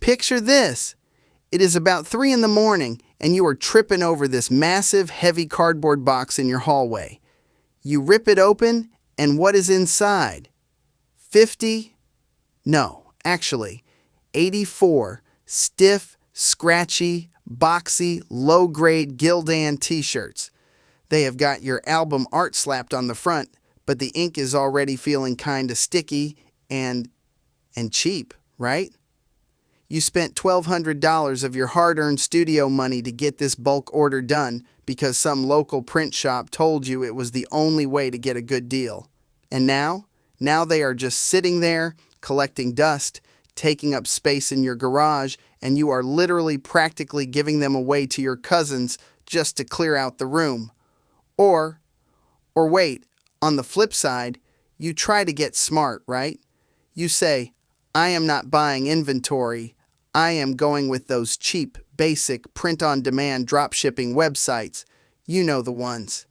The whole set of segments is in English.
Picture this. It is about 3 in the morning, and you are tripping over this massive, heavy cardboard box in your hallway. You rip it open, and what is inside? 50? No, actually, 84 stiff, scratchy, boxy, low-grade Gildan t-shirts. They have got your album art slapped on the front, but the ink is already feeling kinda sticky and cheap, right? You spent $1,200 of your hard-earned studio money to get this bulk order done because some local print shop told you it was the only way to get a good deal. And now they are just sitting there, collecting dust, taking up space in your garage, and you are literally practically giving them away to your cousins just to clear out the room. Or wait, on the flip side, you try to get smart, right? You say, I am not buying inventory. I am going with those cheap, basic, print-on-demand dropshipping websites. You know the ones.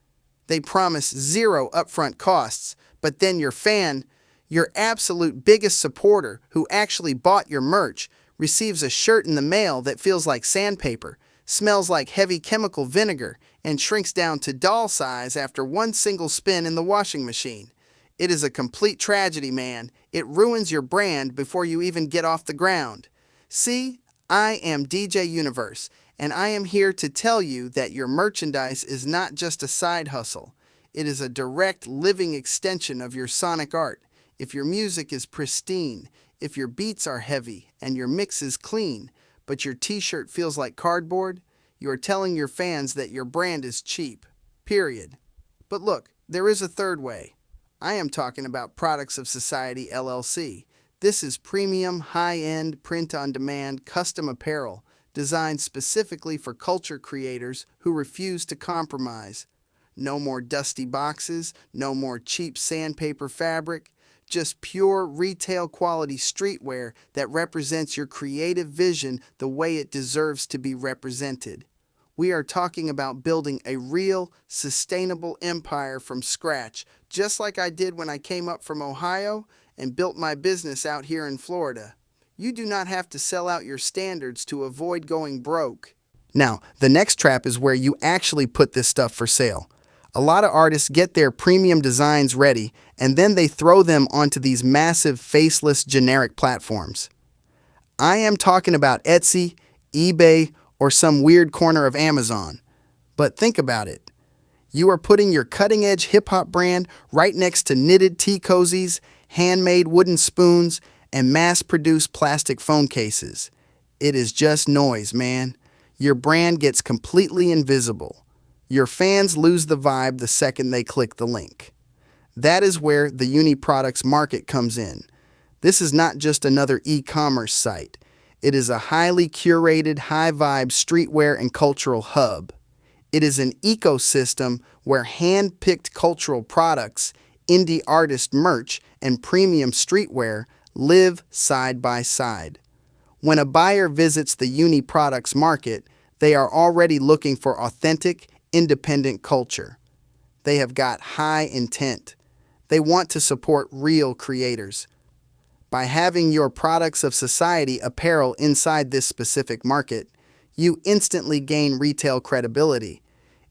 They promise zero upfront costs, but then your fan, your absolute biggest supporter who actually bought your merch, receives a shirt in the mail that feels like sandpaper, smells like heavy chemical vinegar, and shrinks down to doll size after one single spin in the washing machine. It is a complete tragedy, man. It ruins your brand before you even get off the ground. See, I am DJ Universe, and I am here to tell you that your merchandise is not just a side hustle. It is a direct living extension of your sonic art. If your music is pristine, if your beats are heavy and your mix is clean, but your t-shirt feels like cardboard, you are telling your fans that your brand is cheap. Period. But look, there is a third way. I am talking about Products of Society LLC. This is premium, high-end, print-on-demand, custom apparel designed specifically for culture creators who refuse to compromise. No more dusty boxes, no more cheap sandpaper fabric, just pure retail quality streetwear that represents your creative vision the way it deserves to be represented. We are talking about building a real, sustainable empire from scratch, just like I did when I came up from Ohio and built my business out here in Florida. You do not have to sell out your standards to avoid going broke. Now, the next trap is where you actually put this stuff for sale. A lot of artists get their premium designs ready, and then they throw them onto these massive, faceless, generic platforms. I am talking about Etsy, eBay, or some weird corner of Amazon. But think about it. You are putting your cutting-edge hip-hop brand right next to knitted tea cozies, handmade wooden spoons, and mass-produced plastic phone cases. It is just noise, man. Your brand gets completely invisible. Your fans lose the vibe the second they click the link. That is where the Uniproducts Market comes in. This is not just another e-commerce site. It is a highly curated, high-vibe streetwear and cultural hub. It is an ecosystem where hand-picked cultural products, indie artist merch, and premium streetwear live side by side. When a buyer visits the Uniproducts Market, they are already looking for authentic, independent culture. They have got high intent. They want to support real creators. By having your Products of Society apparel inside this specific market, you instantly gain retail credibility.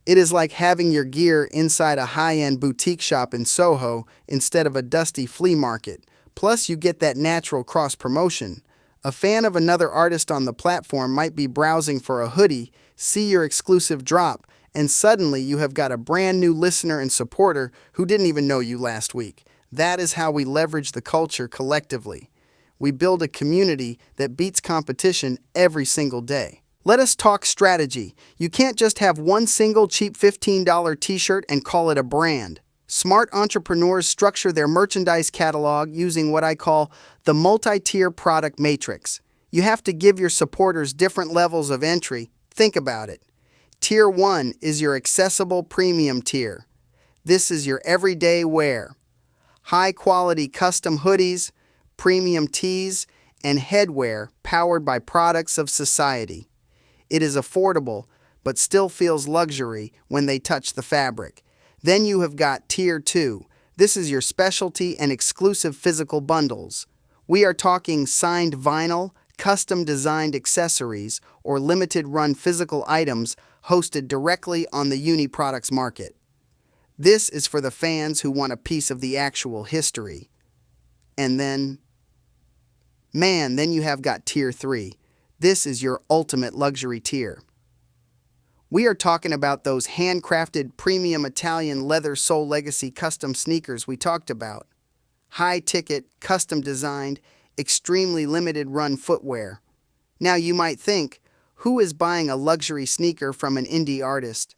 It is like having your gear inside a high-end boutique shop in Soho instead of a dusty flea market. Plus, you get that natural cross-promotion. A fan of another artist on the platform might be browsing for a hoodie, see your exclusive drop, and suddenly you have got a brand new listener and supporter who didn't even know you last week. That is how we leverage the culture collectively. We build a community that beats competition every single day. Let us talk strategy. You can't just have one single cheap $15 t-shirt and call it a brand. Smart entrepreneurs structure their merchandise catalog using what I call the multi-tier product matrix. You have to give your supporters different levels of entry. Think about it. Tier 1 is your accessible premium tier. This is your everyday wear. High-quality custom hoodies, premium tees, and headwear powered by Products of Society. It is affordable, but still feels luxury when they touch the fabric. Then you have got Tier 2. This is your specialty and exclusive physical bundles. We are talking signed vinyl, custom-designed accessories, or limited-run physical items hosted directly on the Uni Products Market. This is for the fans who want a piece of the actual history. And then you have got Tier 3. This is your ultimate luxury tier. We are talking about those handcrafted premium Italian leather Sole Legacy custom sneakers we talked about. High-ticket, custom-designed, extremely limited-run footwear. Now you might think, who is buying a luxury sneaker from an indie artist?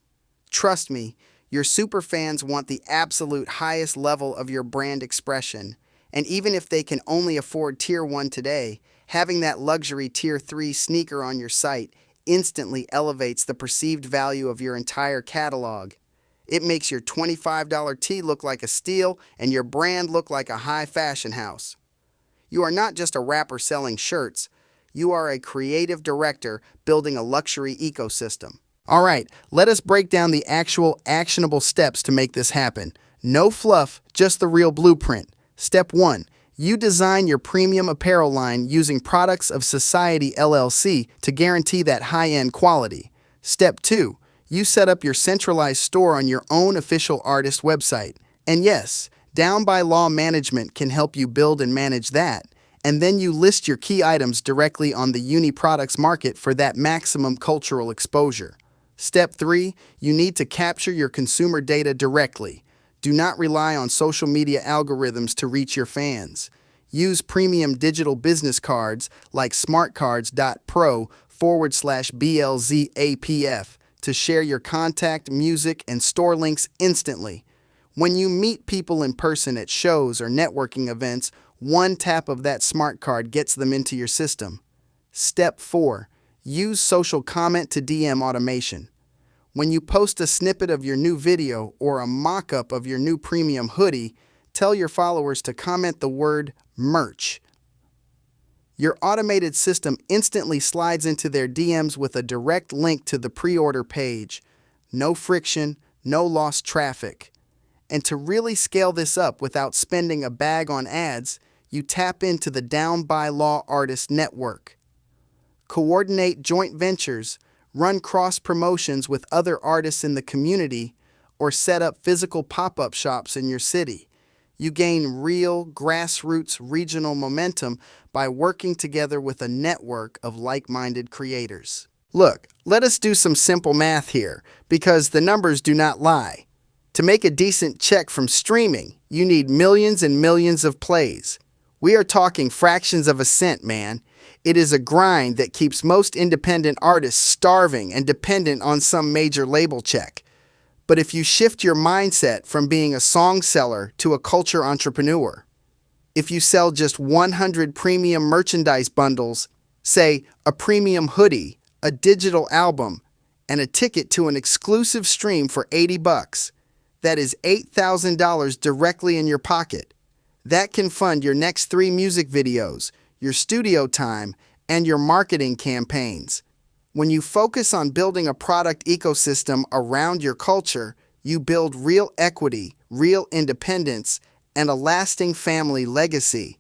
Trust me, your superfans want the absolute highest level of your brand expression. And even if they can only afford Tier 1 today, having that luxury Tier 3 sneaker on your site instantly elevates the perceived value of your entire catalog. It makes your $25 tee look like a steal and your brand look like a high fashion house. You are not just a rapper selling shirts, you are a creative director building a luxury ecosystem. All right, let us break down the actual actionable steps to make this happen. No fluff, just the real blueprint. Step 1. You design your premium apparel line using Products of Society LLC to guarantee that high-end quality. Step 2. You set up your centralized store on your own official artist website. And yes, Down by Law Management can help you build and manage that. And then you list your key items directly on the Uni Products Market for that maximum cultural exposure. Step 3. You need to capture your consumer data directly. Do not rely on social media algorithms to reach your fans. Use premium digital business cards like smartcards.pro/BLZAPF to share your contact, music, and store links instantly. When you meet people in person at shows or networking events, one tap of that smart card gets them into your system. Step 4. Use social comment to DM automation. When you post a snippet of your new video or a mock-up of your new premium hoodie, tell your followers to comment the word merch. Your automated system instantly slides into their DMs with a direct link to the pre-order page. No friction, no lost traffic. And to really scale this up without spending a bag on ads, you tap into the Down by Law Artist Network. Coordinate joint ventures, run cross-promotions with other artists in the community, or set up physical pop-up shops in your city. You gain real, grassroots regional momentum by working together with a network of like-minded creators. Look, let us do some simple math here, because the numbers do not lie. To make a decent check from streaming, you need millions and millions of plays. We are talking fractions of a cent, man. It is a grind that keeps most independent artists starving and dependent on some major label check. But if you shift your mindset from being a song seller to a culture entrepreneur, if you sell just 100 premium merchandise bundles, say a premium hoodie, a digital album, and a ticket to an exclusive stream for $80, that is $8,000 directly in your pocket. That can fund your next 3 music videos, your studio time, and your marketing campaigns. When you focus on building a product ecosystem around your culture, you build real equity, real independence, and a lasting family legacy.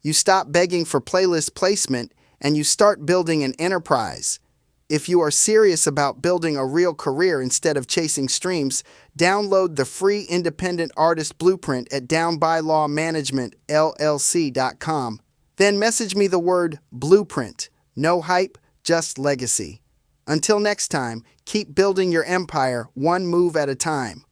You stop begging for playlist placement and you start building an enterprise. If you are serious about building a real career instead of chasing streams, download the free independent artist blueprint at downbylawmanagementllc.com. Then message me the word blueprint. No hype, just legacy. Until next time, keep building your empire one move at a time.